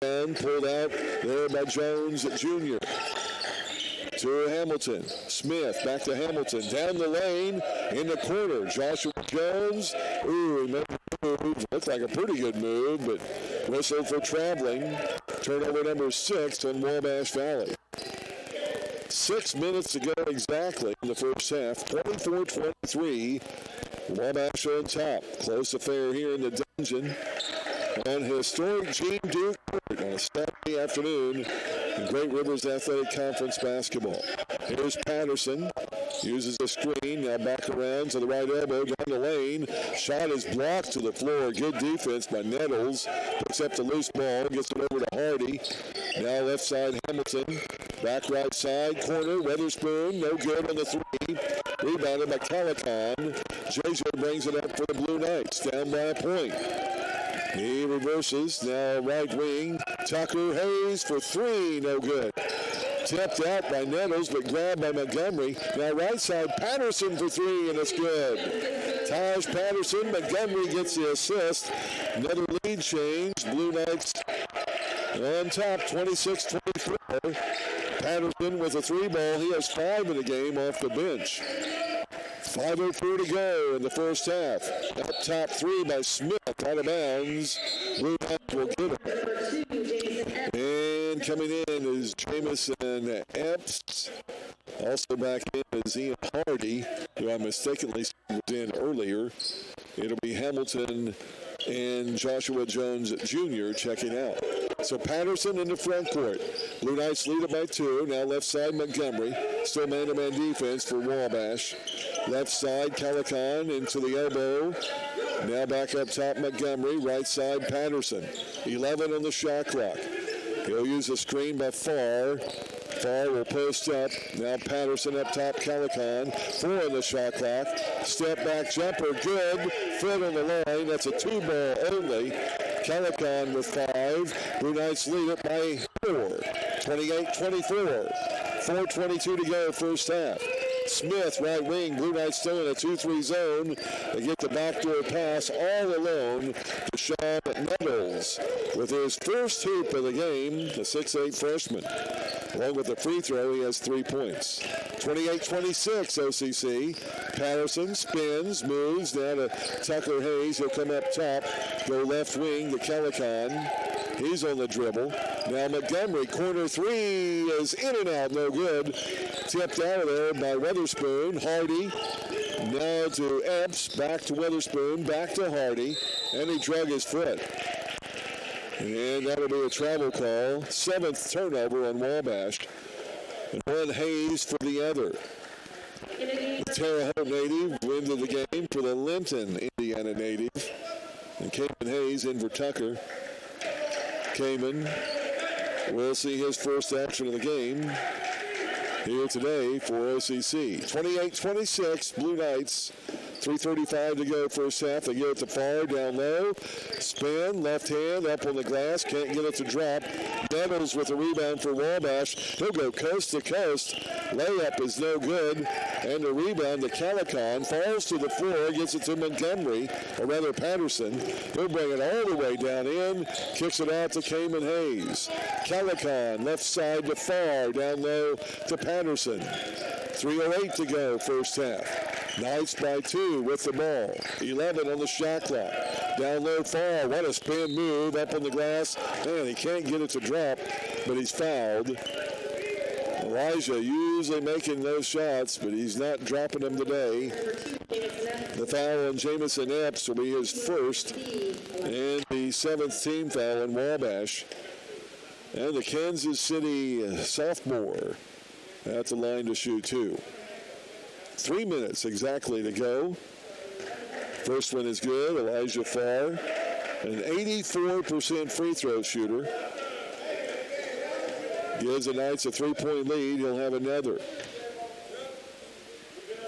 rebound pulled out there by Jones Jr. To Hamilton. Smith back to Hamilton. Down the lane in the corner. Joshua Jones. Ooh, he made a move. Looked like a pretty good move, but whistled for traveling. Turnover number 6 on Wabash Valley. 6 minutes to go exactly in the first half. 24-23. Wabash on top. Close affair here in the dungeon on historic Gene Duke Court on a Saturday afternoon in Great Rivers Athletic Conference basketball. Here's Patterson. Uses the screen. Now back around to the right elbow. Down the lane. Shot is blocked to the floor. Good defense by Nettles. Picks up the loose ball. Gets it over to Hardy. Now left side Hamilton. Back right side. Corner. Weatherspoon. No good on the three. Rebounded by Calicon. JJ brings it up for the Blue Knights. Down by a point. He reverses. Now right wing. Tucker Hayes for three. No good. Tipped out by Nettles, but grabbed by Montgomery. Now right side, Patterson for three, and it's good. Taj Patterson, Montgomery gets the assist. Another lead change. Blue Knights on top, 26-24. Patterson with a three ball. He has 5 in the game off the bench. 5:04 to go in the first half. Up top three by Smith, out of bounds. Blue Knights will get it. And coming in is Jamison Epps. Also back in is Ian Hardy, who I mistakenly was in earlier. It'll be Hamilton and Joshua Jones Jr. checking out. So Patterson in the front court. Blue Knights lead it by 2. Now left side Montgomery. Still man-to-man defense for Wabash. Left side Calicon into the elbow. Now back up top Montgomery. Right side Patterson. 11 on the shot clock. He'll use a screen by Farr. Farr will post up. Now Patterson up top, Calicon. 4 on the shot clock. Step back jumper, good. Foot on the line. That's a 2-ball only. Calicon with 5. Blue Knights lead it by 4. 28-24. 4:22 to go first half. Smith, right wing. Blue Knights still in a 2-3 zone. They get the backdoor pass all alone to Sean Nettles with his first hoop of the game, the 6'8 freshman. Along with the free throw, he has 3 points. 28-26 OCC. Patterson spins, moves down to Tucker Hayes. He'll come up top, go left wing to Calicon. He's on the dribble. Now Montgomery, corner three is in and out, no good. Tipped out of there by Weatherspoon. Hardy now to Epps, back to Weatherspoon, back to Hardy, and he drug his foot. And that'll be a travel call. 7th turnover on Wabash. And one Hayes for the other. The Terre Haute native wins of the game for the Linton, Indiana native. And Cayman Hayes in for Tucker. Cayman will see his first action of the game here today for OCC. 28-26, Blue Knights. 3:35 to go first half. They get it to Farr, down low. Spin, left hand, up on the glass. Can't get it to drop. Nettles with a rebound for Wabash. He'll go coast to coast. Layup is no good. And the rebound to Calicon. Falls to the floor, gets it to Montgomery, or rather Patterson. He'll bring it all the way down in. Kicks it out to Cayman Hayes. Calicon, left side to Farr, down low to Patterson. 3:08 to go first half. Knights by 2 with the ball. 11 on the shot clock. Down low Farr. What a spin move up on the glass. Man, he can't get it to drop, but he's fouled. Elijah usually making those shots, but he's not dropping them today. The foul on Jamison Epps will be his first, and the 7th team foul on Wabash. And the Kansas City sophomore at the line to shoot 2. 3 minutes exactly to go. First one is good. Elijah Farr, an 84% free throw shooter. Gives the Knights a 3-point lead. He'll have another.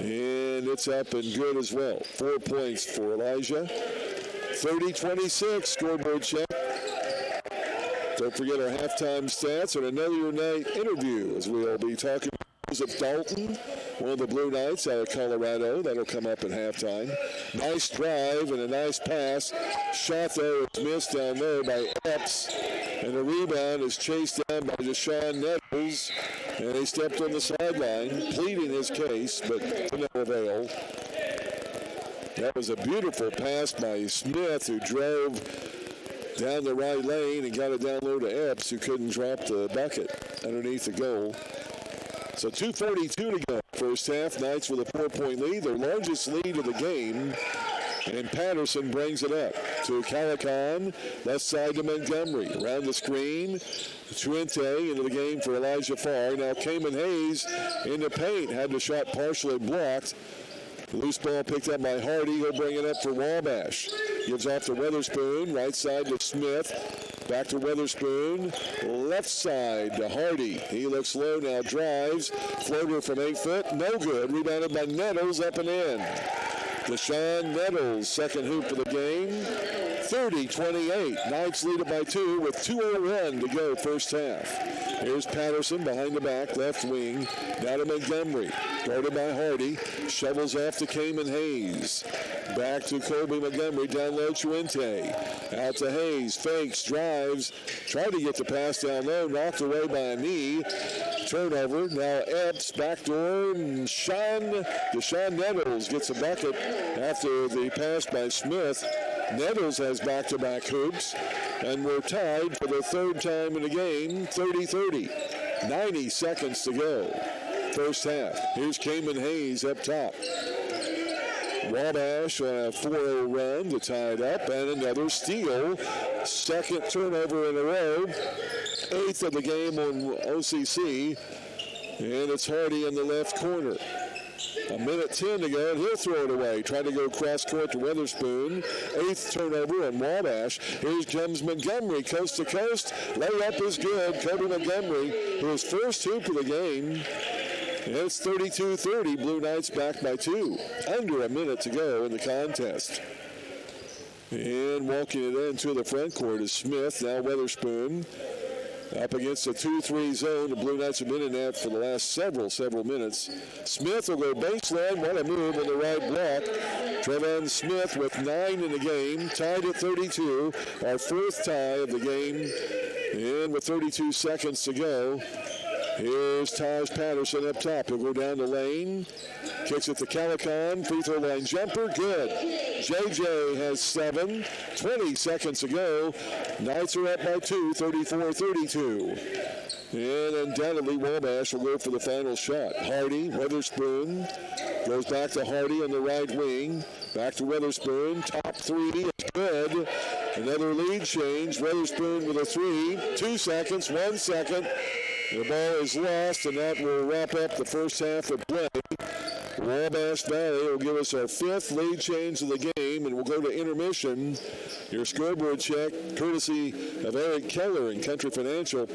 And it's up and good as well. 4 points for Elijah. 30-26 scoreboard check. Don't forget our halftime stats and another night interview as we'll be talking of Dalton, one of the Blue Knights out of Colorado. That'll come up at halftime. Nice drive and a nice pass. Shot though is missed down there by Epps. And the rebound is chased down by Deshaun Nettles. And he stepped on the sideline, pleading his case, but to no avail. That was a beautiful pass by Smith, who drove down the right lane and got it down low to Epps, who couldn't drop the bucket underneath the goal. So 2:42 to go. First half, Knights with a 4-point lead, their largest lead of the game. And Patterson brings it up to Calicon, left side to Montgomery. Around the screen, Truente into the game for Elijah Farr. Now Cayman Hayes in the paint, had the shot partially blocked. Loose ball picked up by Hardy. He'll bring it up for Wabash. Gives off to Weatherspoon, right side to Smith. Back to Weatherspoon, left side to Hardy. He looks low now, drives. Floater from 8 foot, no good. Rebounded by Nettles, up and in. Deshaun Nettles, second hoop of the game. 30-28. Knights lead it by 2 with 2:01 to go first half. Here's Patterson behind the back, left wing. Now to Montgomery. Guarded by Hardy. Shovels off to Cayman Hayes. Back to Kobe Montgomery. Down low, Truente. Out to Hayes. Fakes, drives. Tried to get the pass down low. Knocked away by a knee. Turnover. Now Epps, backdoor. Deshaun Nettles gets a bucket after the pass by Smith. Nettles has back-to-back hoops. And we're tied for the third time in the game, 30-30. 90 seconds to go. First half. Here's Cayman Hayes up top. Wabash on a 4-0 run to tie it up, and another steal. Second turnover in a row. 8th of the game on OCC. And it's Hardy in the left corner. 1:10 to go, and he'll throw it away. Trying to go cross court to Weatherspoon. 8th turnover on Wabash. Here comes Montgomery, coast to coast. Layup is good. Kobe Montgomery, his first hoop of the game. And it's 32-30. Blue Knights back by 2. Under a minute to go in the contest. And walking it into the front court is Smith. Now Weatherspoon. Up against the 2-3 zone. The Blue Knights have been in that for the last several minutes. Smith will go baseline. What a move on the right block. Trevon Smith with 9 in the game. Tied at 32. Our 4th tie of the game. And with 32 seconds to go, here's Taj Patterson up top. He'll go down the lane. Kicks it to Calicon. Free throw line jumper. Good. JJ has 7. 20 seconds to go. Knights are up by 2. 34-32. And undoubtedly Wabash will go for the final shot. Hardy, Weatherspoon. Goes back to Hardy on the right wing. Back to Weatherspoon. Top 3 is good. Another lead change. Weatherspoon with a 3. 2 seconds. 1 second. The ball is lost, and that will wrap up the first half of play. Wabash Valley will give us our 5th lead change of the game, and we'll go to intermission. Your scoreboard check, courtesy of Eric Keller and Country Financial.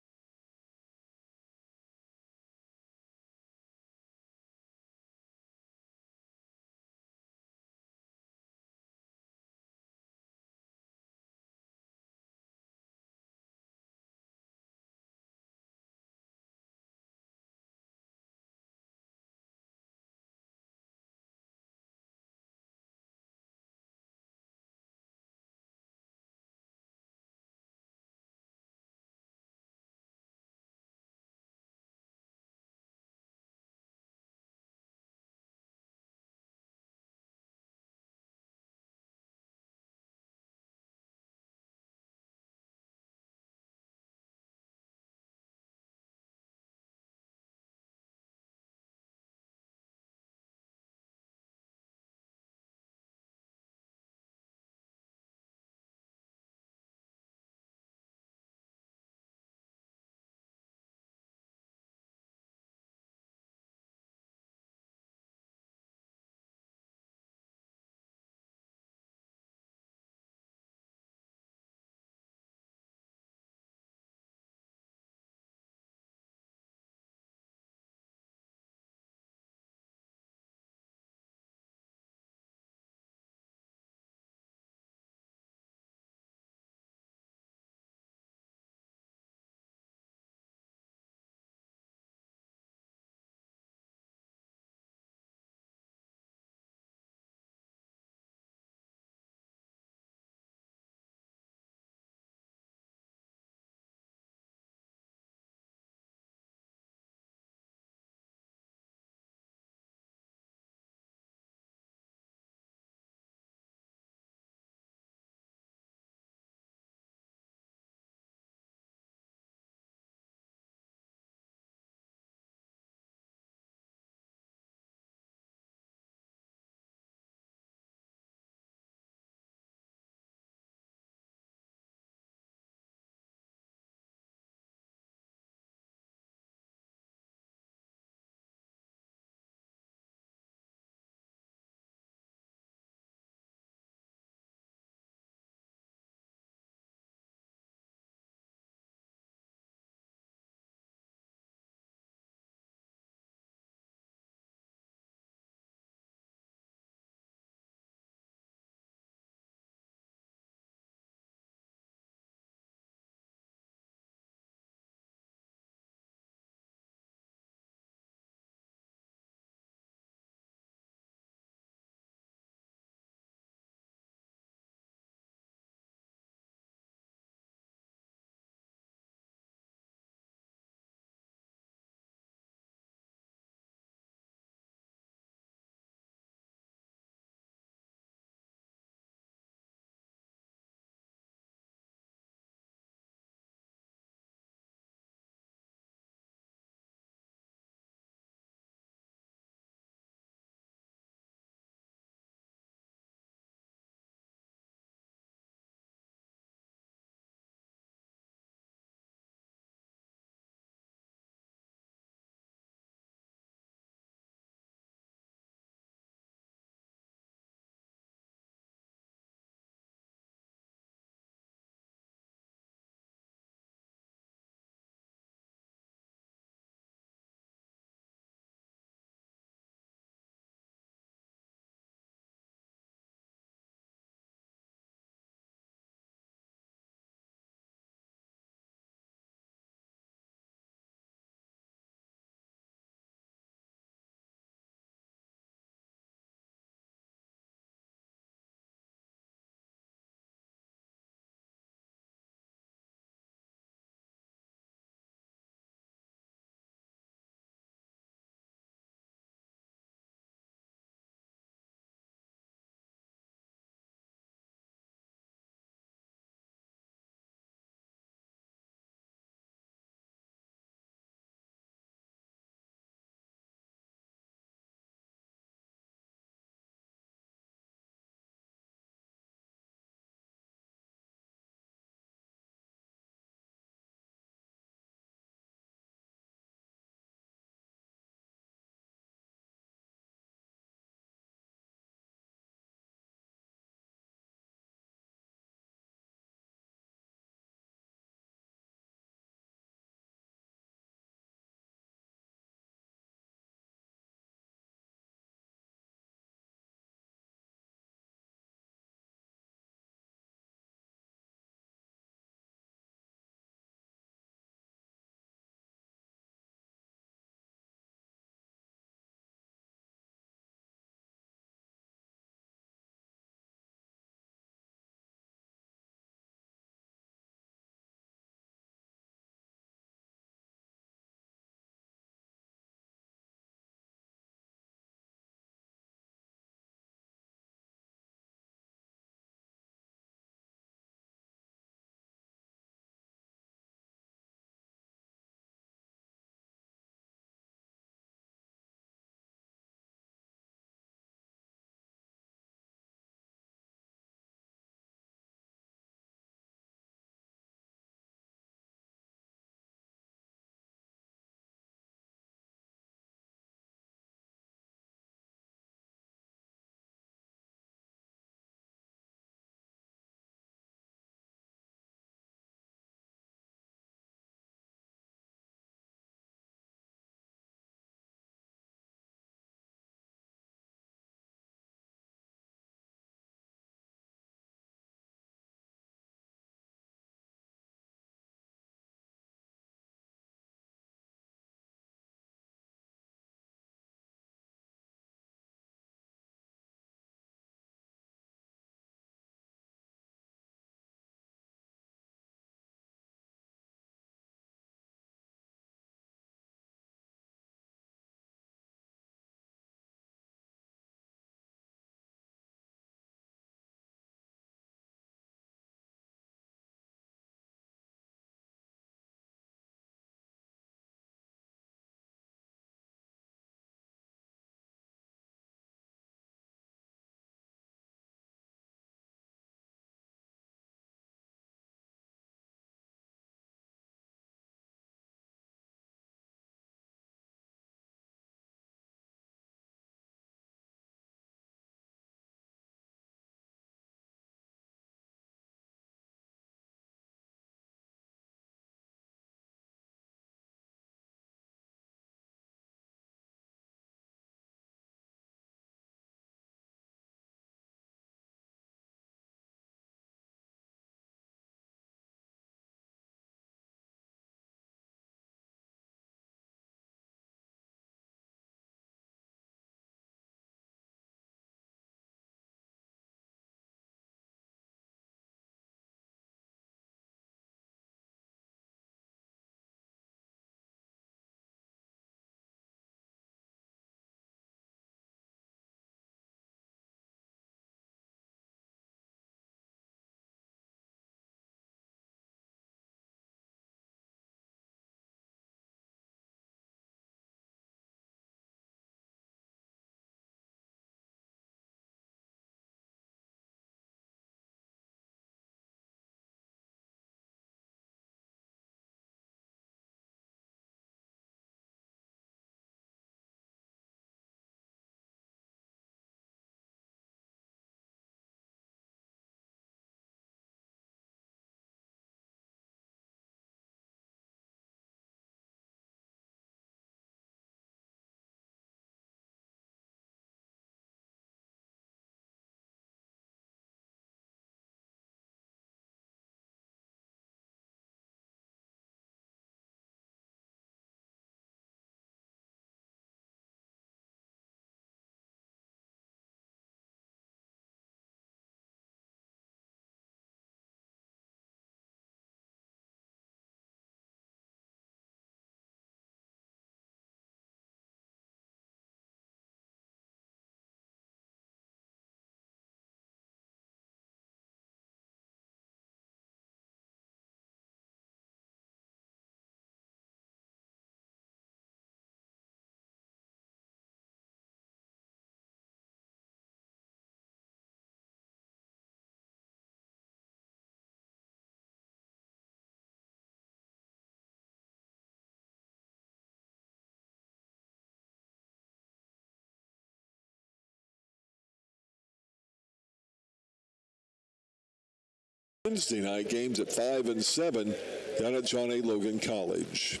Wednesday night games at 5 and 7 down at John A. Logan College.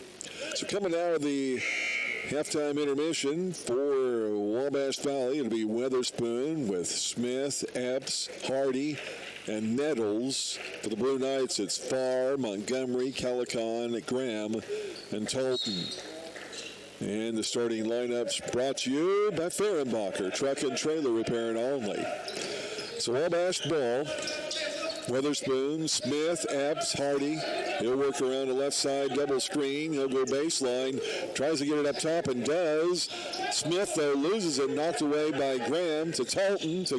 So coming out of the halftime intermission for Wabash Valley, it'll be Weatherspoon with Smith, Epps, Hardy, and Nettles. For the Blue Knights, it's Farr, Montgomery, Calicon, Graham, and Tolton. And the starting lineups brought to you by Fehrenbacher, truck and trailer repair and only. So Wabash ball. Weatherspoon, Smith, Epps, Hardy. He'll work around the left side, double screen. He'll go baseline, tries to get it up top and does. Smith, though, loses it, knocked away by Graham to Tolton, to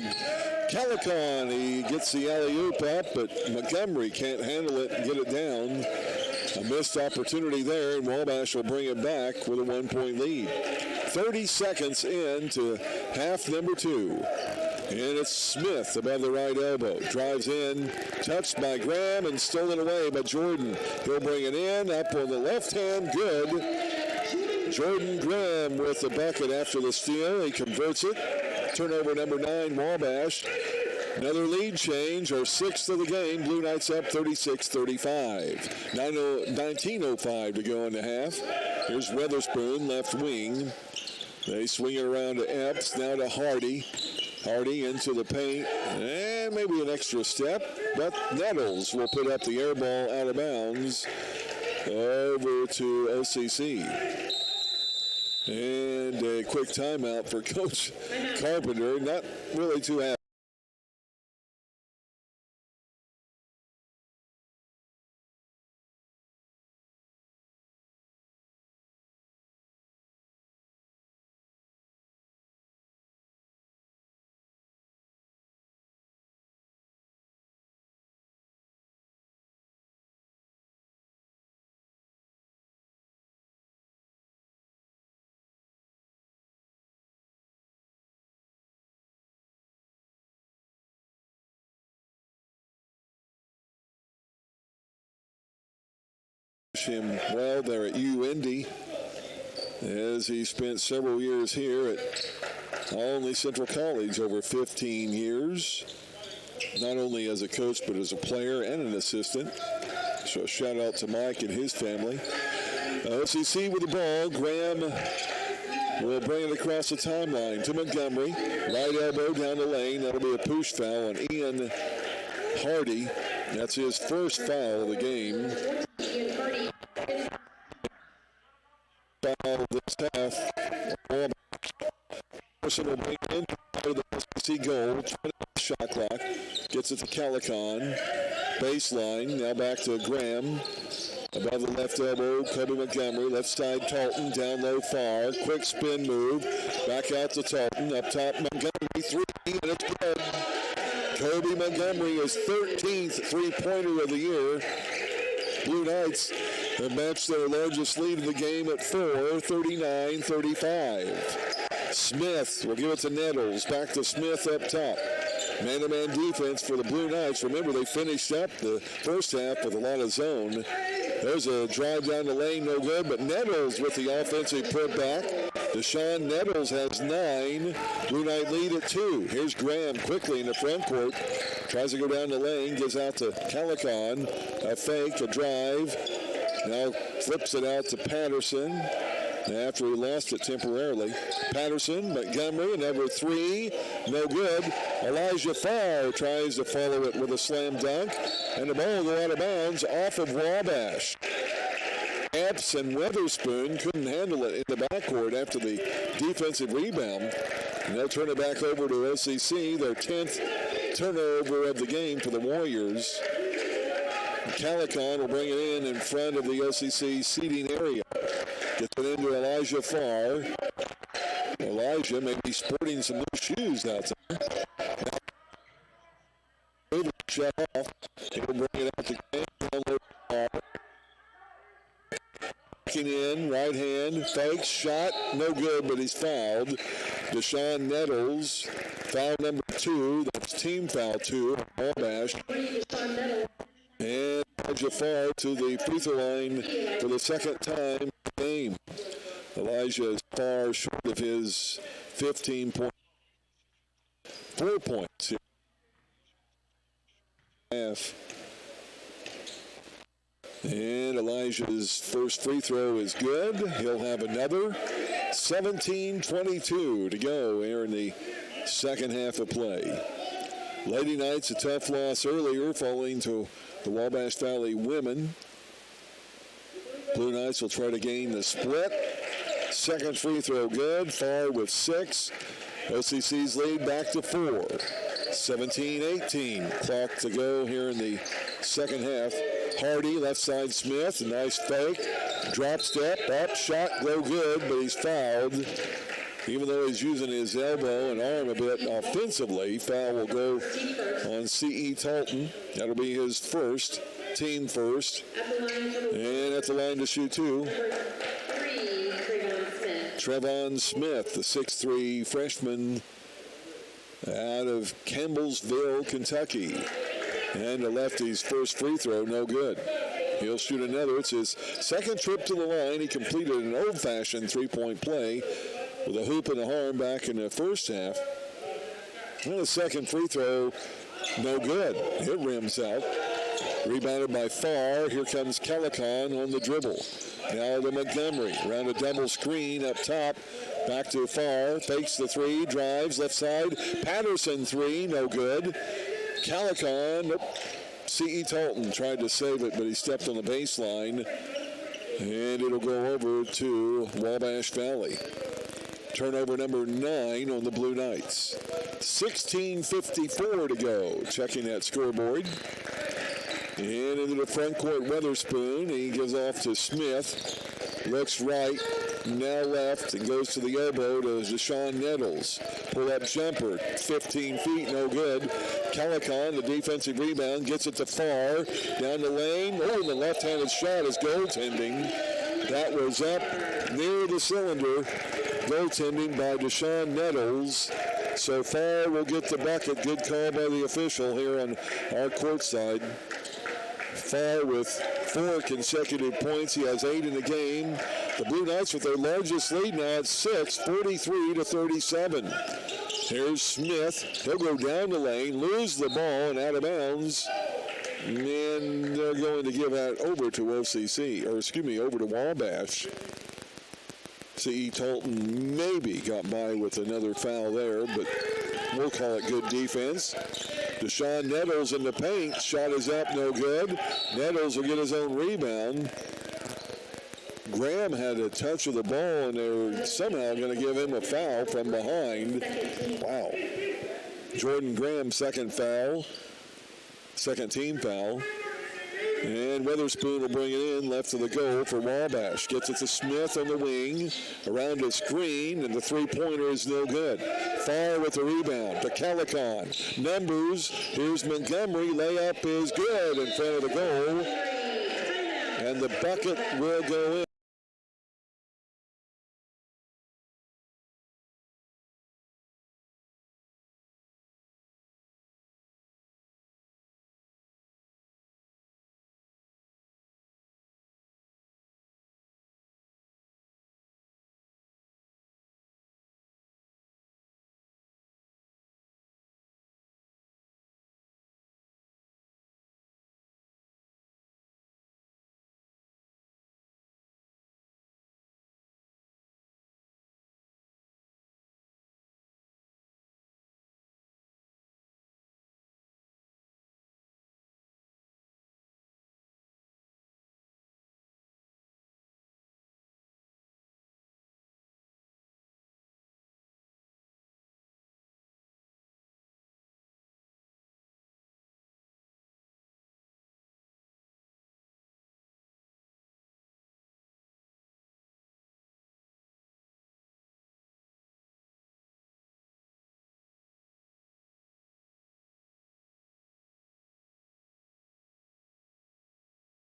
Calicon. He gets the alley-oop up, but Montgomery can't handle it and get it down. A missed opportunity there, and Wabash will bring it back with a 1-point lead. 30 seconds into half number 2. And it's Smith above the right elbow. Drives in, touched by Graham and stolen away by Jordan. He'll bring it in, up on the left hand, good. Jordan Graham with the bucket after the steal. He converts it. Turnover number 9, Wabash. Another lead change, our 6th of the game. Blue Knights up 36-35. 19:05 to go in the half. Here's Weatherspoon, left wing. They swing it around to Epps, now to Hardy. Hardy into the paint, and maybe an extra step, but Nettles will put up the air ball out of bounds over to OCC. And a quick timeout for Coach Carpenter, not really too happy. Him well there at UIndy, as he spent several years here at Olney Central College, over 15 years, not only as a coach but as a player and an assistant. So a shout out to Mike and his family. OCC with the ball. Graham will bring it across the timeline to Montgomery. Right elbow down the lane. That'll be a push foul on Ian Hardy. That's his first foul of the game. Foul this half. Person will bring it into the OCC goal. Shot clock. Gets it to Calicon. Baseline. Now back to Graham. Above the left elbow, Kobe Montgomery. Left side, Tolton. Down low, Farr. Quick spin move. Back out to Tolton. Up top, Montgomery. 3, and it's good. Kobe Montgomery is 13th three-pointer of the year. Blue Knights have matched their largest lead of the game at 4, 39-35. Smith will give it to Nettles. Back to Smith up top. Man-to-man defense for the Blue Knights. Remember, they finished up the first half with a lot of zone. There's a drive down the lane, no good, but Nettles with the offensive putback. Deshaun Nettles has 9. Blue Knight lead at 2. Here's Graham quickly in the front court. Tries to go down the lane, gives out to Calicon. A fake, a drive. Now flips it out to Patterson after he lost it temporarily. Patterson, Montgomery, number 3, no good. Elijah Farr tries to follow it with a slam dunk, and the ball will go out of bounds off of Wabash. Epps and Weatherspoon couldn't handle it in the backcourt after the defensive rebound. And they'll turn it back over to OCC, their 10th turnover of the game for the Warriors. Calicon will bring it in front of the OCC seating area. Gets it into Elijah Farr. Elijah may be sporting some new shoes out there. Shut off. He'll bring it out to game. Backing in, right hand, fake shot, no good, but he's fouled. Deshaun Nettles, foul number 2. That's team foul 2. Wabash. And Elijah Farr to the free throw line for the second time in the game. Elijah is far short of his 15 points. 4 points here. Half. And Elijah's first free throw is good. He'll have another. 17-22 to go here in the second half of play. Lady Knights, a tough loss earlier, falling to the Wabash Valley women. Blue Knights will try to gain the split. Second free throw good. Farr with 6. OCC's lead back to 4. 17-18. Clock to go here in the second half. Hardy, left side Smith. Nice fake. Drop step, up, shot, go good, but he's fouled. Even though he's using his elbow and arm a bit offensively, foul will go on C.E. Talton. That'll be his first, team first. And at the line to shoot 2. Trevon Smith, the 6'3 freshman out of Campbellsville, Kentucky. And the lefty's first free throw, no good. He'll shoot another. It's his second trip to the line. He completed an old-fashioned three-point play with a hoop and a harm back in the first half. And the second free throw, no good. It rims out. Rebounded by Farr. Here comes Calicon on the dribble. Now to Montgomery. Around a double screen up top. Back to Farr. Fakes the 3. Drives left side. Patterson 3. No good. Calicon. Nope. C.E. Talton tried to save it, but he stepped on the baseline. And it'll go over to Wabash Valley. Turnover number 9 on the Blue Knights. 16:54 to go. Checking that scoreboard. And into the front court, Weatherspoon. He gives off to Smith. Looks right, now left, and goes to the elbow to Deshaun Nettles. Pull-up jumper, 15 feet, no good. Calicon, the defensive rebound, gets it to Farr. Down the lane. Oh, the left-handed shot is goaltending. That was up near the cylinder. Goaltending by Deshaun Nettles. So Farr will get the bucket. Good call by the official here on our court side. Farr with 4 consecutive points. He has 8 in the game. The Blue Knights with their largest lead now at 6, 43-37. Here's Smith. He'll go down the lane, lose the ball, and out of bounds. And they're going to give that over to OCC, or excuse me, over to Wabash. C.E. Talton maybe got by with another foul there, but we'll call it good defense. Deshaun Nettles in the paint. Shot is up, no good. Nettles will get his own rebound. Graham had a touch of the ball, and they're somehow going to give him a foul from behind. Wow. Jordan Graham, second foul. Second team foul. And Weatherspoon will bring it in, left of the goal for Wabash. Gets it to Smith on the wing, around a screen, and the three-pointer is no good. Farr with the rebound to Calicon. Numbers, here's Montgomery. Layup is good in front of the goal. And the bucket will go in.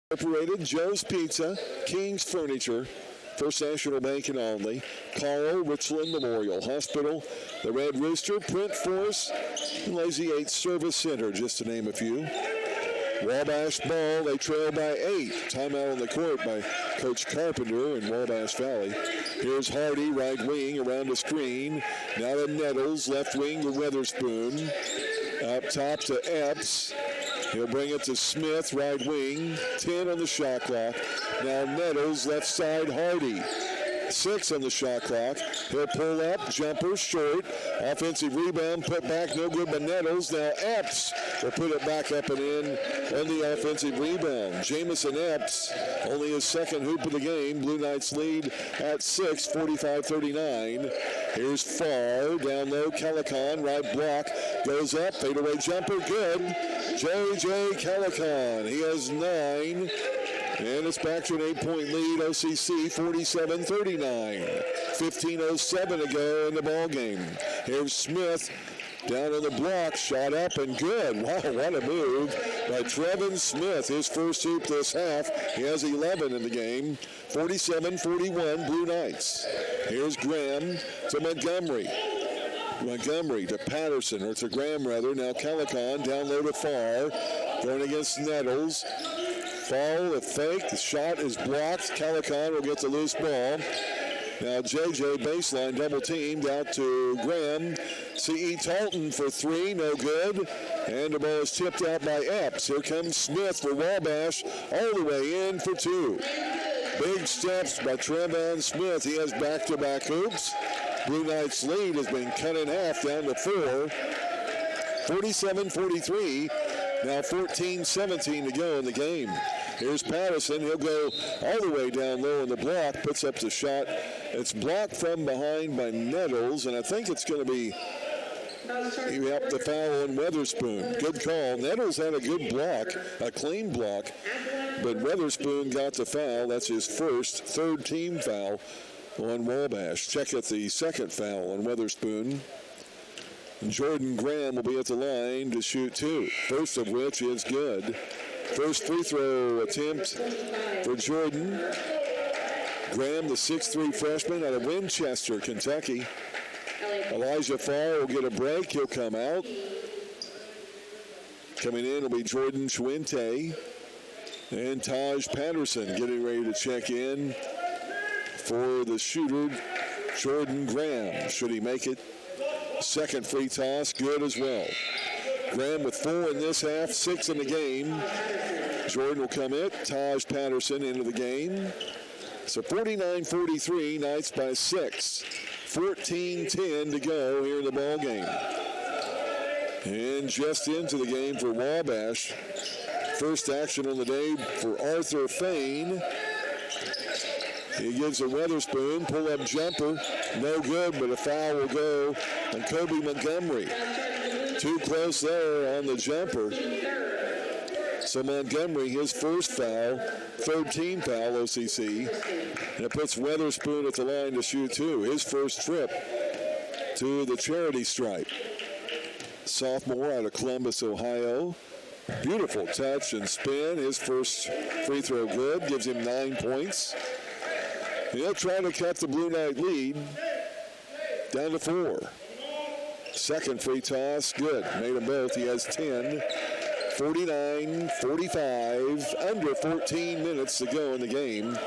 Incorporated, Joe's Pizza, King's Furniture, First National Bank and Only, Carl Richland Memorial Hospital, the Red Rooster, Print Force, and Lazy 8 Service Center, just to name a few. Wabash ball, they trail by 8. Timeout on the court by Coach Carpenter in Wabash Valley. Here's Hardy, right wing, around the screen. Now to Nettles, left wing to Weatherspoon. Up top to Epps. He'll bring it to Smith, right wing. 10 on the shot clock. Now Nettles, left side, Hardy. 6 on the shot clock. He'll pull up, jumper, short. Offensive rebound, put back, no good by Nettles. Now Epps will put it back up and in on the offensive rebound. Jamison Epps, only his second hoop of the game. Blue Knights lead at 6, 45-39. Here's Farr, down low, Calicon, right block, goes up, fadeaway jumper, good. J.J. Calicon, he has 9. And it's back to an 8-point lead, OCC 47-39. 15:07 to go in the ball game. Here's Smith down on the block, shot up and good. Wow, what a move by Trevin Smith. His first hoop this half. He has 11 in the game. 47-41 Blue Knights. Here's Graham to Montgomery. Montgomery to Patterson, or to Graham rather. Now Calicon down low to Farr. Going against Nettles. Foul, a fake, the shot is blocked. Calicon will get the loose ball. Now JJ baseline double teamed out to Graham. C.E. Talton for 3, no good. And the ball is tipped out by Epps. Here comes Smith for Wabash, all the way in for 2. Big steps by Trevon Smith. He has back-to-back hoops. Blue Knights lead has been cut in half down to 4. 47-43. Now 14-17 to go in the game. Here's Patterson. He'll go all the way down low in the block. Puts up the shot. It's blocked from behind by Nettles, and I think it's going to be the foul on Weatherspoon. Good call. Nettles had a good block, a clean block, but Weatherspoon got the foul. That's his first, third team foul on Wabash. Check out the second foul on Weatherspoon. Jordan Graham will be at the line to shoot 2, first of which is good. First free throw attempt for Jordan. Graham, the 6'3 freshman out of Winchester, Kentucky. Elijah Farr will get a break. He'll come out. Coming in will be Jordan Chuente and Taj Patterson getting ready to check in for the shooter, Jordan Graham. Should he make it? Second free toss, good as well. Graham with 4 in this half, 6 in the game. Jordan will come in. Taj Patterson into the game. So 49-43, Knights by 6. 14-10 to go here in the ball game. And just into the game for Wabash. First action on the day for Arthur Fain. He gives a Weatherspoon, pull-up jumper, no good, but a foul will go on Kobe Montgomery. Too close there on the jumper. So Montgomery, his first foul, third team foul, OCC. And it puts Weatherspoon at the line to shoot 2. His first trip to the charity stripe. Sophomore out of Columbus, Ohio. Beautiful touch and spin. His first free throw good, gives him 9 points. He'll try to cut the Blue Knight lead down to 4. Second free toss, good. Made them both. He has 10. 49-45, under 14 minutes to go in the game.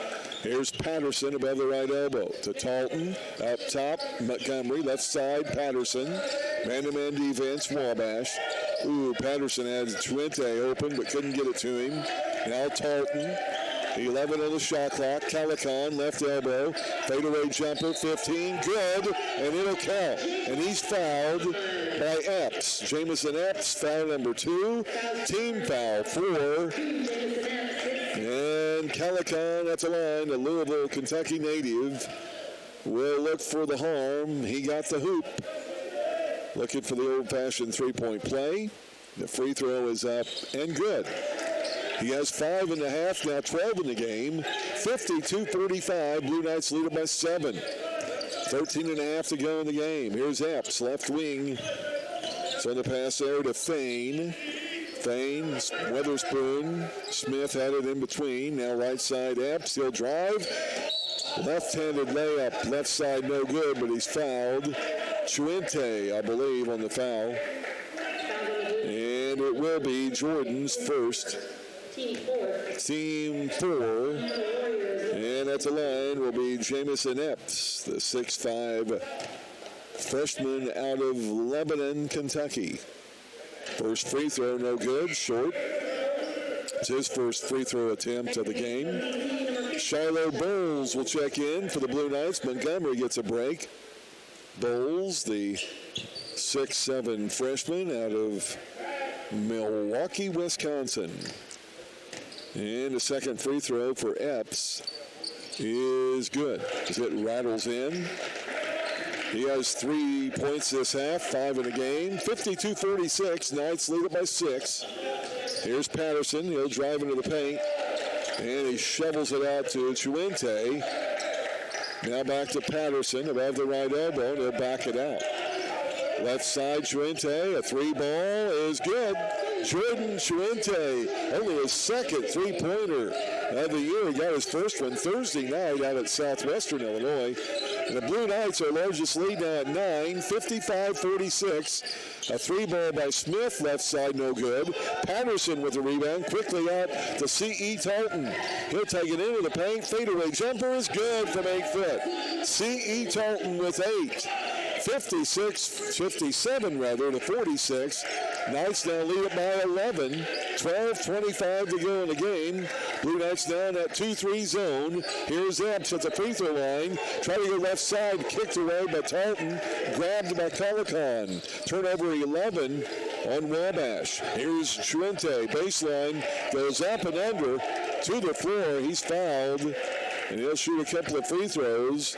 Here's Patterson above the right elbow to Talton. Up top, Montgomery, left side, Patterson. Man-to-man defense, Wabash. Ooh, Patterson had Chuente open, but couldn't get it to him. Now Talton. 11 on the shot clock. Calicon, left elbow. Fadeaway jumper, 15. Good, and it'll count. And he's fouled by Epps. Jamison Epps, foul number 2. Team foul 4. And Calicon at the line, a Louisville, Kentucky native, will look for the harm. He got the hoop. Looking for the old-fashioned three-point play. The free throw is up and good. He has 5 in the half, now 12 in the game. 52-45, Blue Knights lead it by 7. 13 and a half to go in the game. Here's Epps, left wing. So the pass there to Fain. Fain, Weatherspoon. Smith had it in between. Now right side Epps, he'll drive. Left-handed layup, left side no good, but he's fouled. Chuente, I believe, on the foul. And it will be Jordan's first. Team 4. And at the line will be Jamison Epps, the 6'5 freshman out of Lebanon, Kentucky. First free throw, no good, short. It's his first free throw attempt of the game. Shiloh Bowles will check in for the Blue Knights. Montgomery gets a break. Bowles, the 6'7" freshman out of Milwaukee, Wisconsin. And the second free throw for Epps is good as it rattles in. He has 3 points this half, 5 in the game. 52-46, Knights lead it by 6. Here's Patterson, he'll drive into the paint, and he shovels it out to Chuente. Now back to Patterson, above the right elbow, and he'll back it out. Left side, Chuente, a 3-ball is good. Jordan Chuente, only his second three-pointer of the year. He got his first one Thursday night out at Southwestern Illinois. And the Blue Knights are largest lead now at 9, 55-46. A 3-ball by Smith, left side, no good. Patterson with the rebound, quickly out to C.E. Talton. He'll take it into the paint. Fadeaway jumper is good from 8 foot. C.E. Talton with 8. 57 to 46. Knights now lead it by 11. 12:25 to go in the game. Blue Knights down at 2-3 zone. Here's Epps at the free throw line. Trying to go left side, kicked away by Talton. Grabbed by Calicon. Turnover 11 on Wabash. Here's Chuente. Baseline goes up and under to the floor. He's fouled, and he'll shoot a couple of free throws.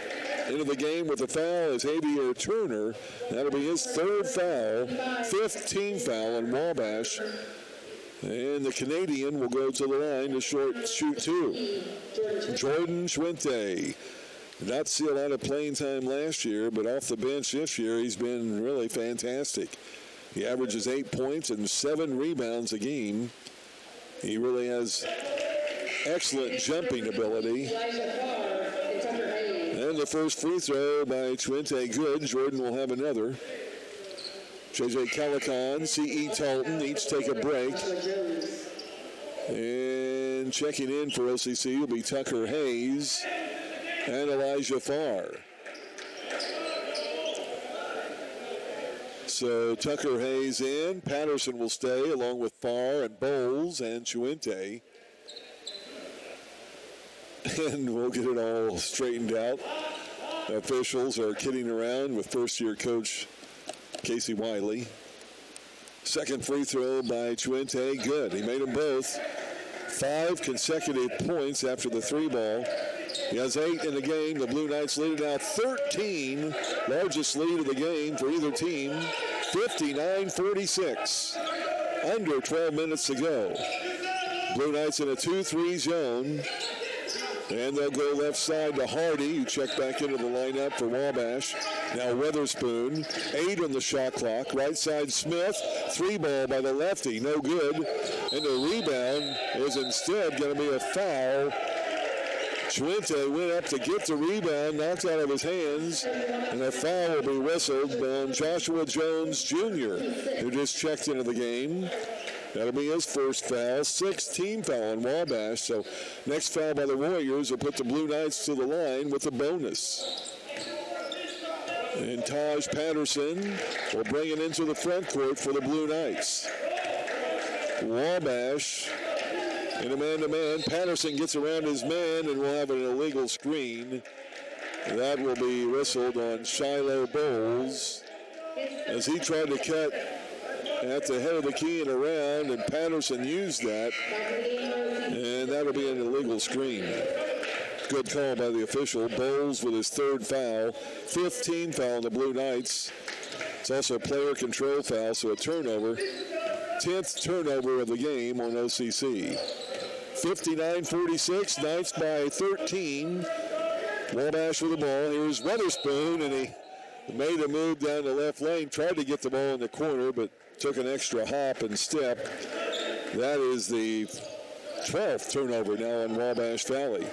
Into the game with the foul is Javier Turner. That'll be his third foul, 15th foul on Wabash. And the Canadian will go to the line to shoot 2. Jordan Chuente. Not see a lot of playing time last year, but off the bench this year, he's been really fantastic. He averages 8 points and 7 rebounds a game. He really has excellent jumping ability. And the first free throw by Chuente, good. Jordan will have another. J.J. Calicon, C.E. Talton, each take a break. And checking in for OCC will be Tucker Hayes and Elijah Farr. So Tucker Hayes in. Patterson will stay along with Farr and Bowles and Chuente. And we'll get it all straightened out. Officials are kidding around with first-year coach Casey Wiley. Second free throw by Chuente, good. He made them both. 5 consecutive points after the 3-ball. He has 8 in the game. The Blue Knights lead it now 13. Largest lead of the game for either team. 59-46. Under 12 minutes to go. Blue Knights in a 2-3 zone. And they'll go left side to Hardy, who checked back into the lineup for Wabash. Now Weatherspoon, 8 on the shot clock. Right side Smith, 3-ball by the lefty, no good. And the rebound is instead going to be a foul. Chuente went up to get the rebound, knocked out of his hands, and a foul will be whistled on Joshua Jones Jr., who just checked into the game. That'll be his first foul, 16th foul on Wabash. So next foul by the Warriors will put the Blue Knights to the line with a bonus. And Taj Patterson will bring it into the front court for the Blue Knights. Wabash in a man-to-man. Patterson gets around his man and will have an illegal screen. That will be whistled on Shiloh Bowles as he tried to cut at the head of the key and around, and Patterson used that, and that'll be an illegal screen. Good call by the official. Bowles with his third foul, 15th foul on the Blue Knights. It's also a player control foul, so a turnover. 10th turnover of the game on OCC. 59-46, Knights by 13. Wabash with the ball. Here's Weatherspoon, and he made a move down the left lane, tried to get the ball in the corner, but took an extra hop and step. That is the 12th turnover now on Wabash Valley.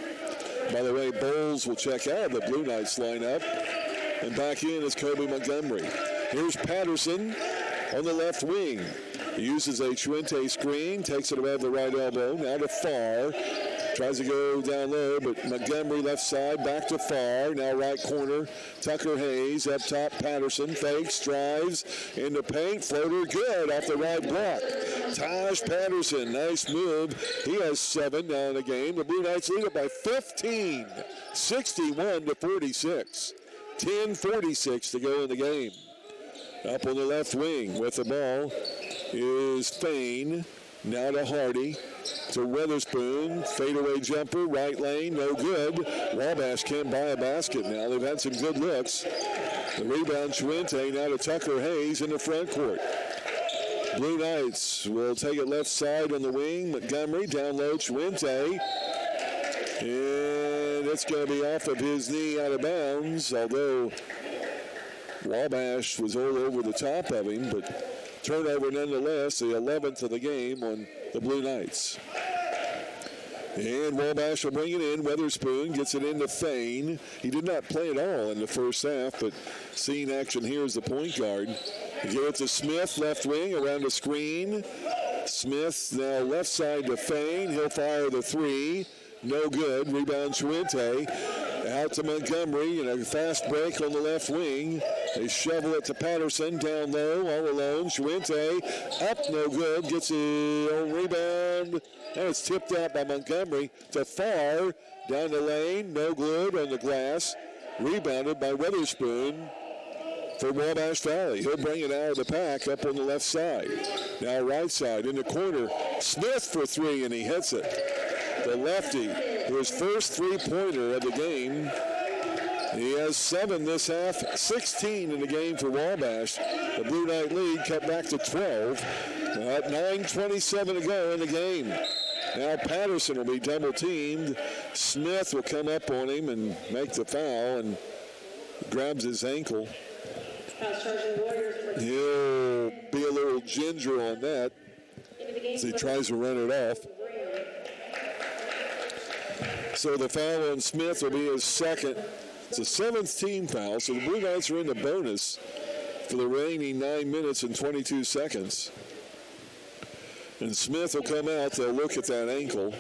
By the way, Bowles will check out of the Blue Knights lineup. And back in is Kobe Montgomery. Here's Patterson on the left wing. He uses a Chuente screen, takes it above the right elbow. Now to Farr. Tries to go down low, but Montgomery left side, back to far. Now right corner, Tucker Hayes. Up top, Patterson fakes, drives into paint. Floater good off the right block. Taj Patterson, nice move. He has 7 now in the game. The Blue Knights lead it by 15, 61-46. 10:46 to go in the game. Up on the left wing with the ball is Fain. Now to Hardy. To Weatherspoon. Fadeaway jumper. Right lane. No good. Wabash can't buy a basket now. They've had some good looks. The rebound, Chuente. Now to Tucker Hayes in the front court. Blue Knights will take it left side on the wing. Montgomery down low. Chuente. And it's going to be off of his knee out of bounds. Although Wabash was all over the top of him. But turnover nonetheless, the 11th of the game on the Blue Knights. And Wabash will bring it in. Weatherspoon gets it into Fain. He did not play at all in the first half, but seeing action here as the point guard. Give it to Smith, left wing, around the screen. Smith now left side to Fain. He'll fire the 3. No good. Rebound Chuente. Out to Montgomery and a fast break on the left wing. They shovel it to Patterson down low, all alone. Chuente up, no good. Gets his own rebound. And it's tipped out by Montgomery to far. Down the lane, no good on the glass. Rebounded by Weatherspoon for Wabash Valley. He'll bring it out of the pack up on the left side. Now right side in the corner. Smith for 3 and he hits it. The lefty, his first 3-pointer of the game. He has 7 this half, 16 in the game for Wabash. The Blue Knight lead cut back to 12. At 9:27 to go in the game. Now Patterson will be double teamed. Smith will come up on him and make the foul and grabs his ankle. He'll be a little ginger on that as he tries to run it off. So the foul on Smith will be his second. It's a 7th team foul, so the Blue Knights are in the bonus for the remaining 9 minutes and 22 seconds. And Smith will come out. They'll look at that ankle.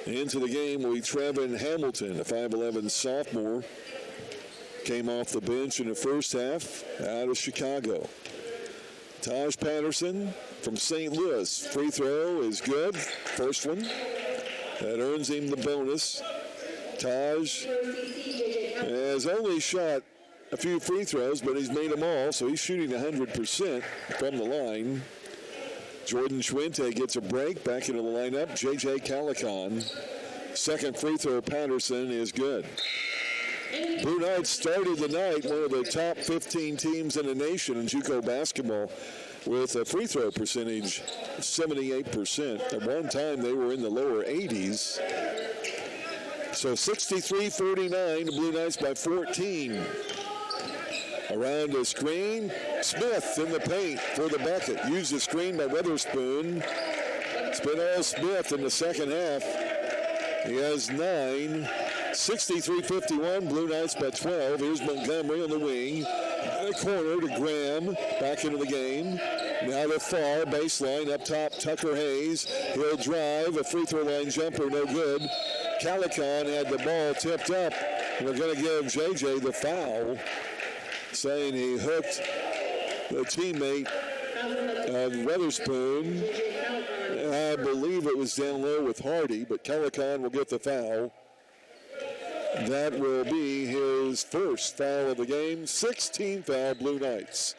Into the game will be Trevin Hamilton, a 5'11 sophomore. Came off the bench in the first half out of Chicago. Taj Patterson from St. Louis. Free throw is good. First one. That earns him the bonus. Taj has only shot a few free throws, but he's made them all, so he's shooting 100% from the line. Jordan Chuente gets a break back into the lineup. J.J. Calicon. Second free throw, Patterson, is good. Blue Knights started the night one of the top 15 teams in the nation in JUCO basketball with a free throw percentage of 78%. At one time, they were in the lower 80s. So 63-49, the Blue Knights by 14. Around the screen, Smith in the paint for the bucket. Used the screen by Weatherspoon. It's been all Smith in the second half. He has 9. 63-51, Blue Knights by 12. Here's Montgomery on the wing. In the corner to Graham. Back into the game. Now to far, baseline, up top, Tucker Hayes. He'll drive, a free throw line jumper, no good. Calicon had the ball tipped up. We're going to give JJ the foul, saying he hooked the teammate of Weatherspoon. I believe it was down low with Hardy, but Calicon will get the foul. That will be his first foul of the game. 16th foul, Blue Knights.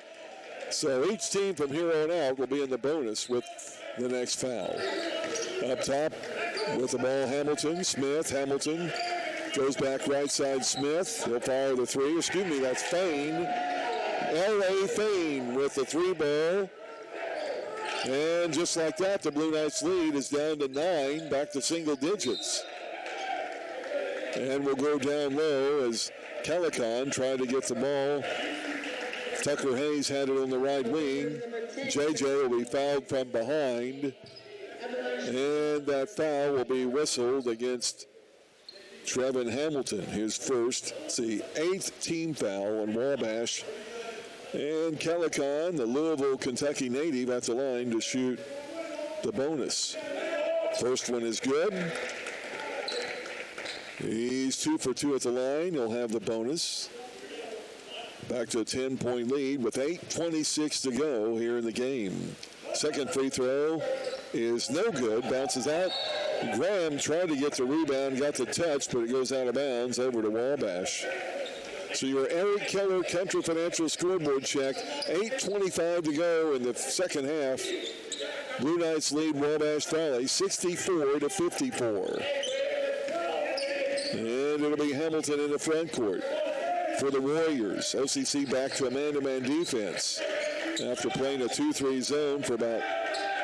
So each team from here on out will be in the bonus with the next foul. Up top with the ball, Hamilton. Smith, Hamilton goes back right side, Smith. He'll fire the 3. Excuse me, that's Fain. L.A. Fain with the 3 ball. And just like that, the Blue Knights lead is down to 9, back to single digits. And we'll go down low as Calicon tried to get the ball. Tucker Hayes had it on the right wing. JJ will be fouled from behind. And that foul will be whistled against Trevin Hamilton, his first. It's the 8th team foul on Wabash. And Calicon, the Louisville, Kentucky native, at the line to shoot the bonus. First one is good. He's 2 for 2 at the line. He'll have the bonus. Back to a 10-point lead with 8:26 to go here in the game. Second free throw is no good. Bounces out. Graham tried to get the rebound, got the touch, but it goes out of bounds over to Wabash. So your Eric Keller Country Financial scoreboard check. 8:25 to go in the second half. Blue Knights lead Wabash Valley 64-54. And it'll be Hamilton in the front court for the Warriors. OCC back to a man-to-man defense after playing a 2-3 zone for about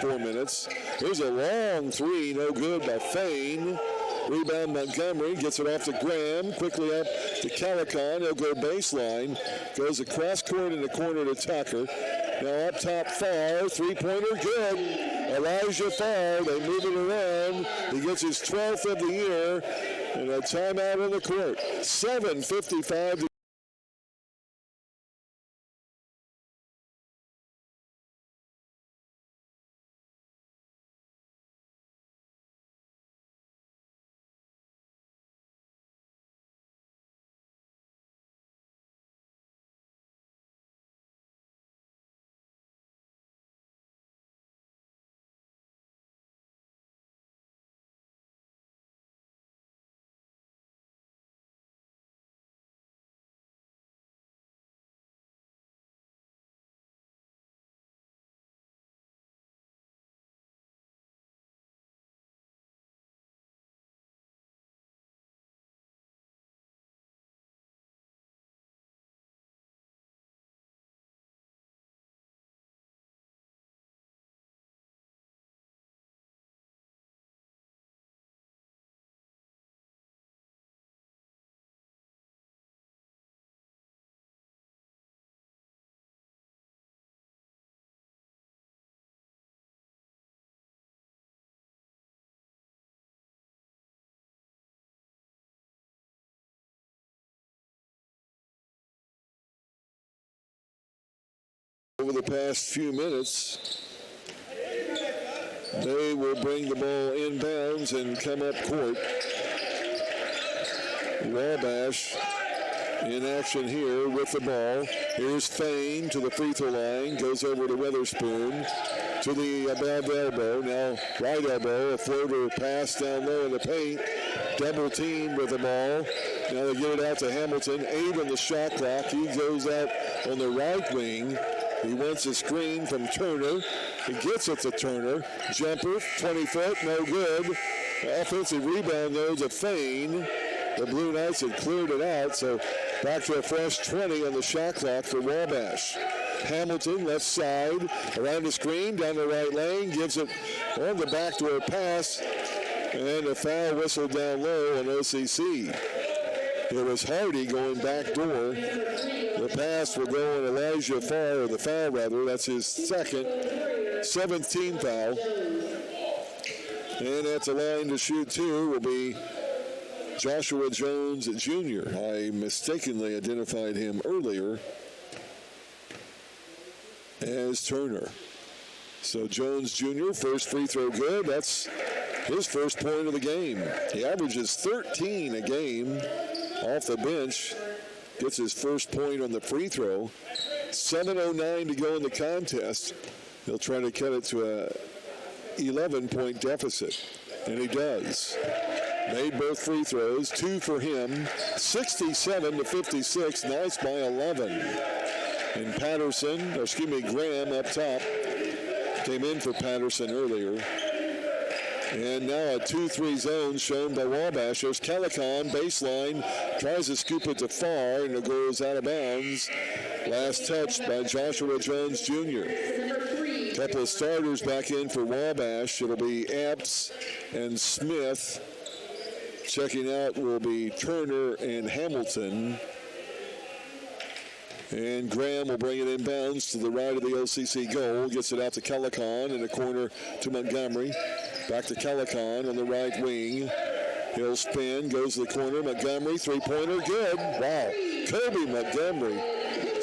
4 minutes. Here's a long three, no good by Fain. Rebound Montgomery, gets it off to Graham, quickly up to Calicon. He'll go baseline, goes across court in the corner to Tucker. Now up top Farr, three-pointer good. Elijah Farr, they move it around. He gets his 12th of the year, and a timeout on the court. 7:55 to over the past few minutes, they will bring the ball inbounds and come up court. Wabash in action here with the ball. Here's Fain to the free throw line, goes over to Weatherspoon to the above elbow, now right elbow, a floater pass down low in the paint, double teamed with the ball. Now they get it out to Hamilton, 8 on the shot clock. He goes out on the right wing. He wants a screen from Turner. He gets it to Turner. Jumper, 20 foot, no good. Offensive rebound goes to Fain. The Blue Knights had cleared it out, so back to a fresh 20 on the shot clock for Wabash. Hamilton, left side, around the screen, down the right lane, gives it on the backdoor pass, and a foul whistle down low on OCC. It was Hardy going backdoor. The pass will go on Elijah Farr, or the foul rather. That's his second, 17th foul. And at the line to shoot two will be Joshua Jones Jr. I mistakenly identified him earlier as Turner. So Jones Jr., first free throw good. That's his first point of the game. He averages 13 a game off the bench. Gets his first point on the free throw. 7:09 to go in the contest. He'll try to cut it to a 11-point deficit, and he does. Made both free throws, 2 for him. 67-56, Knights by 11. And Graham up top. Came in for Patterson earlier. And now a 2-3 zone shown by Wabash. There's Calicon, baseline, tries to scoop it to Farr, and it goes out of bounds. Last touch by Joshua Jones Jr. Couple of starters back in for Wabash. It'll be Epps and Smith. Checking out will be Turner and Hamilton. And Graham will bring it inbounds to the right of the OCC goal. Gets it out to Calicon in the corner to Montgomery. Back to Calicon on the right wing. He'll spin, goes to the corner. Montgomery, three-pointer, good. Wow. Kobe Montgomery,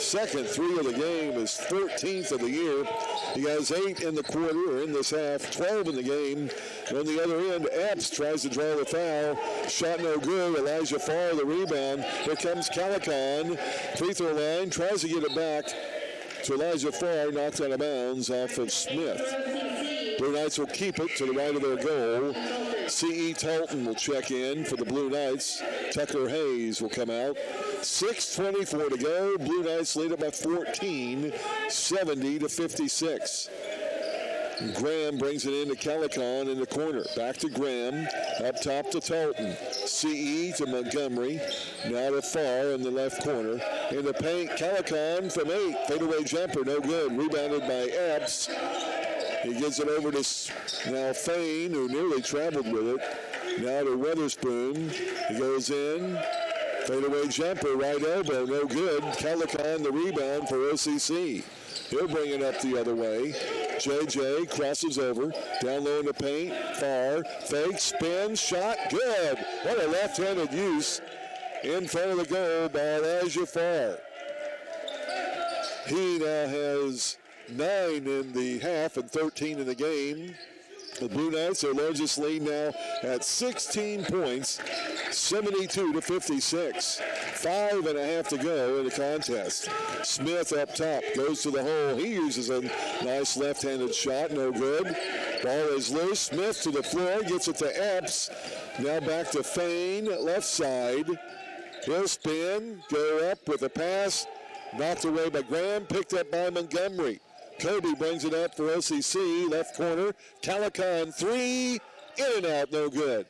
second three of the game, his 14th of the year. He has 8 in the quarter, or in this half, 12 in the game. And on the other end, Epps tries to draw the foul. Shot no good. Elijah Farr the rebound. Here comes Calicon. Free throw line, tries to get it back to Elijah Farr, knocked out of bounds off of Smith. Blue Knights will keep it to the right of their goal. C.E. Talton will check in for the Blue Knights. Tucker Hayes will come out. 6:24 to go. Blue Knights lead it by 14, 70-56. Graham brings it into Calicon in the corner. Back to Graham. Up top to Talton. C.E. to Montgomery. Now to Farr in the left corner. In the paint, Calicon from 8. Fadeaway jumper, no good. Rebounded by Epps. He gives it over to now Fain, who nearly traveled with it. Now to Weatherspoon. He goes in. Fadeaway jumper, right elbow, no good. Calicon the rebound for OCC. He'll bring it up the other way. JJ crosses over. Down low in the paint. Farr. Fake, spin, shot, good. What a left-handed use in front of the goal by Elijah Farr. He now has 9 in the half and 13 in the game. The Blue Knights, their largest lead now at 16 points, 72-56. 5.5 to go in the contest. Smith up top, goes to the hole. He uses a nice left-handed shot, no good. Ball is loose. Smith to the floor, gets it to Epps. Now back to Fain, left side. He'll spin, go up with a pass. Knocked away by Graham, picked up by Montgomery. Kobe brings it up for OCC, left corner. Calicon 3, in and out, no good.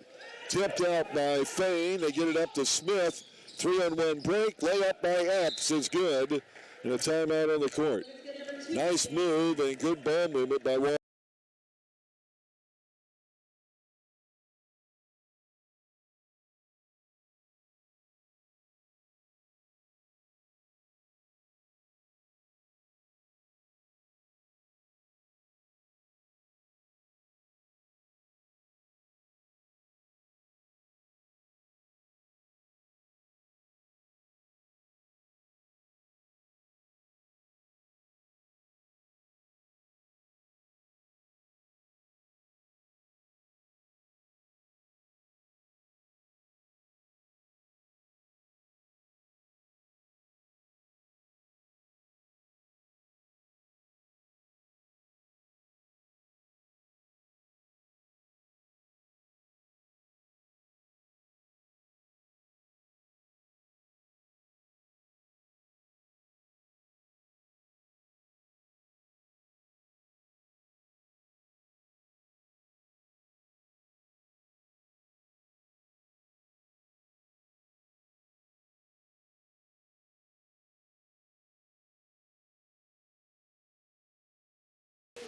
Tipped out by Fain. They get it up to Smith. 3-on-1 break, layup by Epps is good. And a timeout on the court. Nice move and good ball movement by Wabash.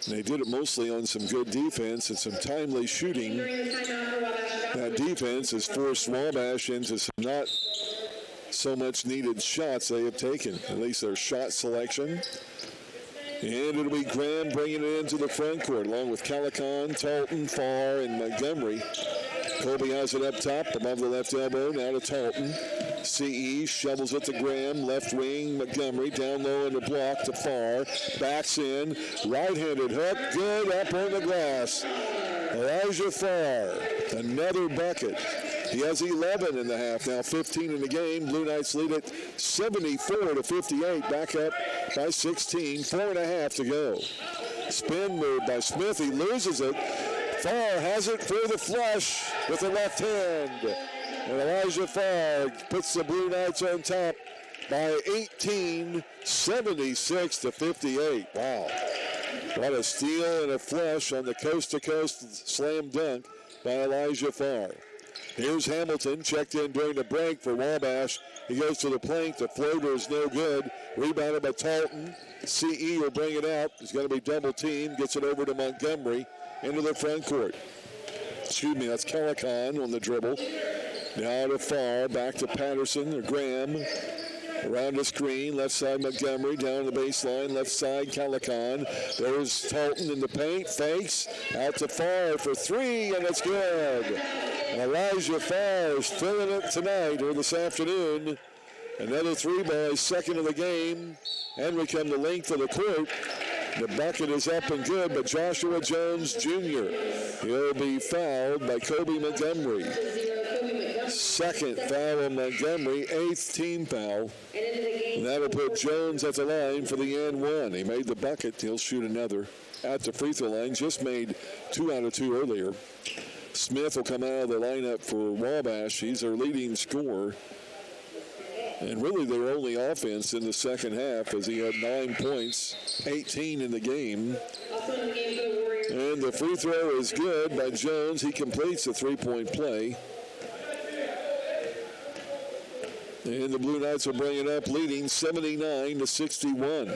They did it mostly on some good defense and some timely shooting. That defense has forced Wabash into some not so much needed shots they have taken, at least their shot selection. And it'll be Graham bringing it into the front court, along with Calicon, Talton, Farr, and Montgomery. Colby has it up top, above the left elbow, now to Talton. C.E. shovels it to Graham, left wing, Montgomery, down low in the block to Farr. Backs in, right-handed hook, good, up on the glass. Elijah Farr, another bucket. He has 11 in the half, now 15 in the game. Blue Knights lead it 74-58, back up by 16, 4.5 to go. Spin move by Smith, he loses it. Farr has it for the flush with the left hand. And Elijah Farr puts the Blue Knights on top by 18, 76-58. Wow. What a steal and a flush on the coast-to-coast slam dunk by Elijah Farr. Here's Hamilton, checked in during the break for Wabash. He goes to the plank. The floater is no good. Rebounded by Talton. C.E. will bring it out. He's going to be double teamed. Gets it over to Montgomery into the front court. Excuse me, that's Calicon on the dribble. Now to Farr, back to Patterson or Graham. Around the screen, left side Montgomery, down the baseline, left side Calicon. There's Talton in the paint, fakes, out to Farr for 3, and it's good. And Elijah Farr is filling it tonight or this afternoon. Another three ball, his second of the game. Henry come the length of the court. The bucket is up and good, but Joshua Jones Jr. He'll be fouled by Kobe Montgomery. Second foul on Montgomery, 8th team foul. And that'll put Jones at the line for the and one. He made the bucket. He'll shoot another at the free throw line. Just made 2 out of 2 earlier. Smith will come out of the lineup for Wabash. He's their leading scorer. And really their only offense in the second half, as he had 9 points, 18 in the game. And the free throw is good by Jones. He completes the three-point play. And the Blue Knights will bring it up, leading 79-61.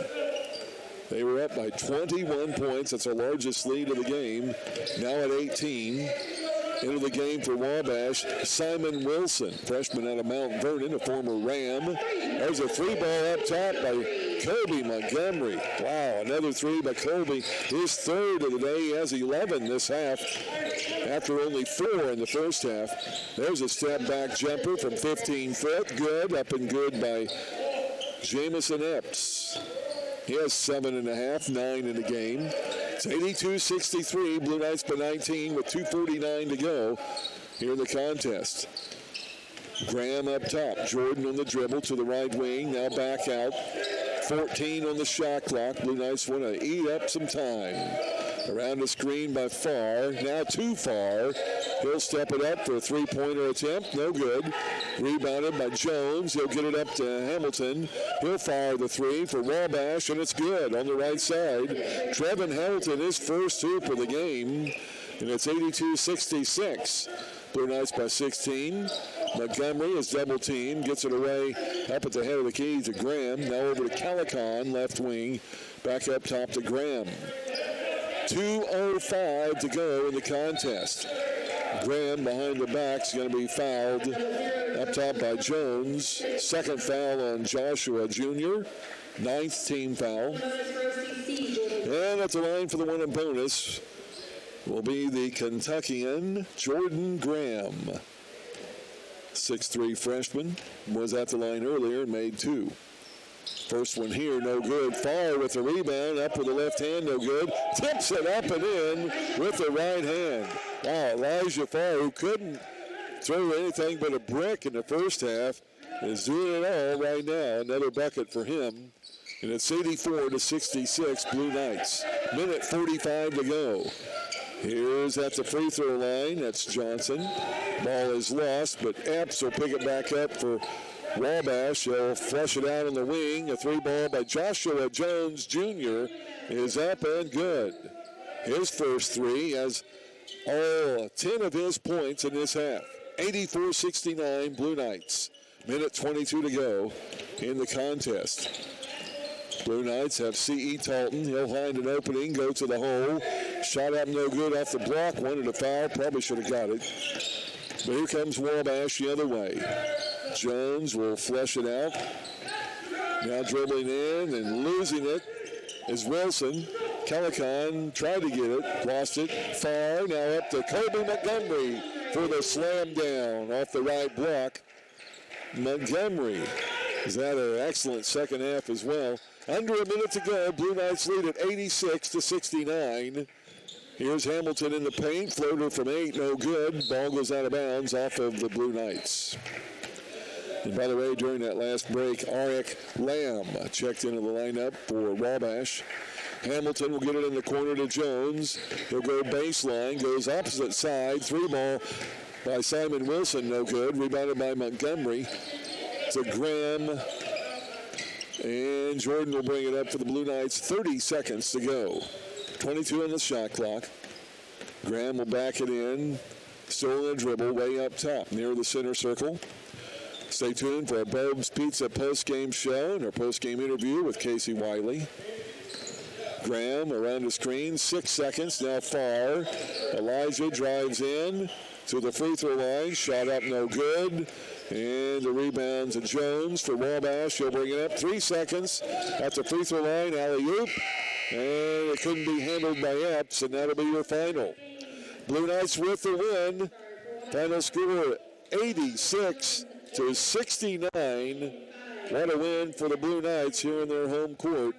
They were up by 21 points. That's our largest lead of the game. Now at 18. Into the game for Wabash, Simon Wilson, freshman out of Mount Vernon, a former Ram. There's a three ball up top by Kobe Montgomery. Wow, another three by Kobe. His third of the day. He has 11 this half after only 4 in the first half. There's a step back jumper from 15 foot. Good, up and good by Jamison Epps. He has 7.5, 9 in the game. It's 82-63. Blue Knights by 19 with 2:49 to go here in the contest. Graham up top. Jordan on the dribble to the right wing. Now back out. 14 on the shot clock. Blue Knights want to eat up some time. Around the screen by Farr. Now too far. He'll step it up for a three-pointer attempt. No good. Rebounded by Jones. He'll get it up to Hamilton. He'll fire the three for Wabash, and it's good on the right side. Trevin Hamilton, his first hoop of the game, and it's 82-66. Blue Knights by 16. Montgomery is double teamed, gets it away up at the head of the key to Graham. Now over to Calicon, left wing. Back up top to Graham. 2:05 to go in the contest. Graham behind the back is going to be fouled up top by Jones. Second foul on Joshua Jr. 9th team foul. And at the line for the winning bonus will be the Kentuckian Jordan Graham. 6'3" freshman, was at the line earlier and made 2. First one here, no good. Farr with the rebound, up with the left hand, no good. Tips it up and in with the right hand. Wow, Elijah Farr, who couldn't throw anything but a brick in the first half, is doing it all right now. Another bucket for him. And it's 84-66, Blue Knights. Minute 45 to go. Here's at the free throw line. That's Johnson. Ball is lost, but Epps will pick it back up for Wabash. He'll flush it out on the wing. A three ball by Joshua Jones Jr. is up and good. His first three has 10 of his points in this half. 84-69 Blue Knights. Minute 22 to go in the contest. Blue Knights have C.E. Talton. He'll find an opening, go to the hole. Shot up no good off the block. Wanted a foul. Probably should have got it. But here comes Wabash the other way. Jones will flush it out. Now dribbling in and losing it is Wilson. Calicon tried to get it, lost it. Farr now up to Kobe Montgomery for the slam down off the right block. Montgomery has had an excellent second half as well. Under a minute to go. Blue Knights lead at 86-69. Here's Hamilton in the paint. Floater from 8, no good. Ball goes out of bounds off of the Blue Knights. And by the way, during that last break, Arik Lamb checked into the lineup for Wabash. Hamilton will get it in the corner to Jones. He'll go baseline, goes opposite side. Three ball by Simon Wilson, no good. Rebounded by Montgomery to Graham. And Jordan will bring it up for the Blue Knights. 30 seconds to go. 22 on the shot clock. Graham will back it in. Still in a dribble way up top near the center circle. Stay tuned for our Bob's Pizza post-game show and our post-game interview with Casey Wiley. Graham around the screen, 6 seconds, now Farr. Elijah drives in to the free throw line, shot up no good. And the rebound to Jones for Wabash. He'll bring it up, 3 seconds at the free throw line, alley-oop. And it couldn't be handled by Epps, and that'll be your final. Blue Knights with the win. Final score 86-69. What a win for the Blue Knights here in their home court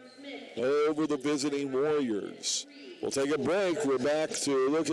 over the visiting Warriors. We'll take a break. We're back to look at